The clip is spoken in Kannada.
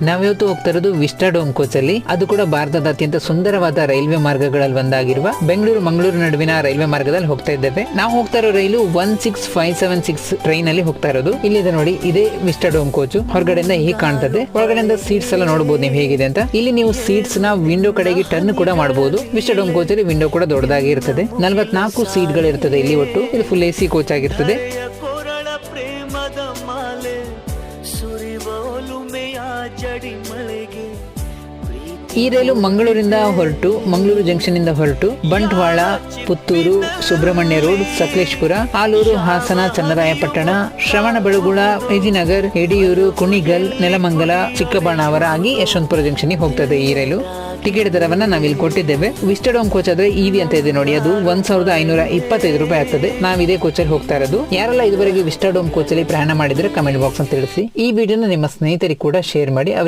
ನಾವಿವತ್ತು ಹೋಗ್ತಾ ಇರೋದು ವಿಸ್ಟಾಡೋಮ್ ಕೋಚ್ ಅಲ್ಲಿ. ಅದು ಕೂಡ ಭಾರತದ ಅತ್ಯಂತ ಸುಂದರವಾದ ರೈಲ್ವೆ ಮಾರ್ಗಗಳಲ್ಲಿ ಒಂದಾಗಿರುವ ಬೆಂಗಳೂರು ಮಂಗಳೂರು ನಡುವಿನ ರೈಲ್ವೆ ಮಾರ್ಗದಲ್ಲಿ ಹೋಗ್ತಾ ಇದ್ದೇವೆ. ನಾವು ಹೋಗ್ತಾ ಇರೋ ರೈಲು 16576 ಟ್ರೈನ್ ಅಲ್ಲಿ ಹೋಗ್ತಾ ಇರೋದು. ಇಲ್ಲಿದೆ ನೋಡಿ, ಇದೇ ವಿಸ್ಟಾಡೋಮ್ ಕೋಚ್. ಹೊರಗಡೆಯಿಂದ ಹೀಗೆ ಕಾಣ್ತದೆ, ಒಳಗಡೆಯಿಂದ ಸೀಟ್ಸ್ ಎಲ್ಲ ನೋಡಬಹುದು ನೀವು ಹೇಗಿದೆ ಅಂತ. ಇಲ್ಲಿ ನೀವು ಸೀಟ್ಸ್ ನ ವಿಂಡೋ ಕಡೆಗೆ ಟರ್ನ್ ಕೂಡ ಮಾಡಬಹುದು. ವಿಸ್ಟಾಡೋಮ್ ಕೋಚ್ ಅಲ್ಲಿ ವಿಂಡೋ ಕೂಡ ದೊಡ್ಡದಾಗಿ ಇರ್ತದೆ. 44 ಸೀಟ್ ಗಳು ಇರ್ತದೆ ಇಲ್ಲಿ ಒಟ್ಟು. ಇದು ಫುಲ್ AC ಕೋಚ್ ಆಗಿರ್ತದೆ. ಈ ರೈಲು ಮಂಗಳೂರಿಂದ ಹೊರಟು, ಮಂಗಳೂರು ಜಂಕ್ಷನ್ ಇಂದ ಹೊರಟು ಬಂಟ್ವಾಳ, ಪುತ್ತೂರು, ಸುಬ್ರಹ್ಮಣ್ಯ ರೋಡ್, ಸಕಲೇಶ್ಪುರ, ಆಲೂರು, ಹಾಸನ, ಚನ್ನರಾಯಪಟ್ಟಣ, ಶ್ರವಣಬೆಳಗೊಳ, ವಿಜಯನಗರ್, ಯಡಿಯೂರು, ಕುಣಿಗಲ್, ನೆಲಮಂಗಲ, ಚಿಕ್ಕಬಾಣಾವರ ಆಗಿ ಯಶವಂತಪುರ ಜಂಕ್ಷನ್ ಗೆ ಹೋಗ್ತದೆ ಈ ರೈಲು. ಟಿಕೆಟ್ ದರವನ್ನ ನಾವಿಲ್ಲಿ ಕೊಟ್ಟಿದ್ದೇವೆ. ವಿಸ್ಟಾಡೋಮ್ ಕೋಚ್ ಆದ್ರೆ EV ಅಂತ ಇದೆ ನೋಡಿ, ಅದು 1525 ರೂಪಾಯಿ ಆಗ್ತದೆ. ನಾವು ಇದೇ ಕೋಚಲ್ಲಿ ಹೋಗ್ತಾ ಇರೋದು. ಯಾರೆಲ್ಲ ಇದುವರೆಗೆ ವಿಸ್ಟಾಡೋಮ್ ಕೋಚ್ ಅಲ್ಲಿ ಪ್ರಯಾಣ ಮಾಡಿದ್ರೆ ಕಮೆಂಟ್ ಬಾಕ್ಸ್ ಅಂತ ತಿಳಿಸಿ. ಈ ವಿಡಿಯೋನ ನಿಮ್ಮ ಸ್ನೇಹಿತರಿಗೆ ಕೂಡ ಶೇರ್ ಮಾಡಿ.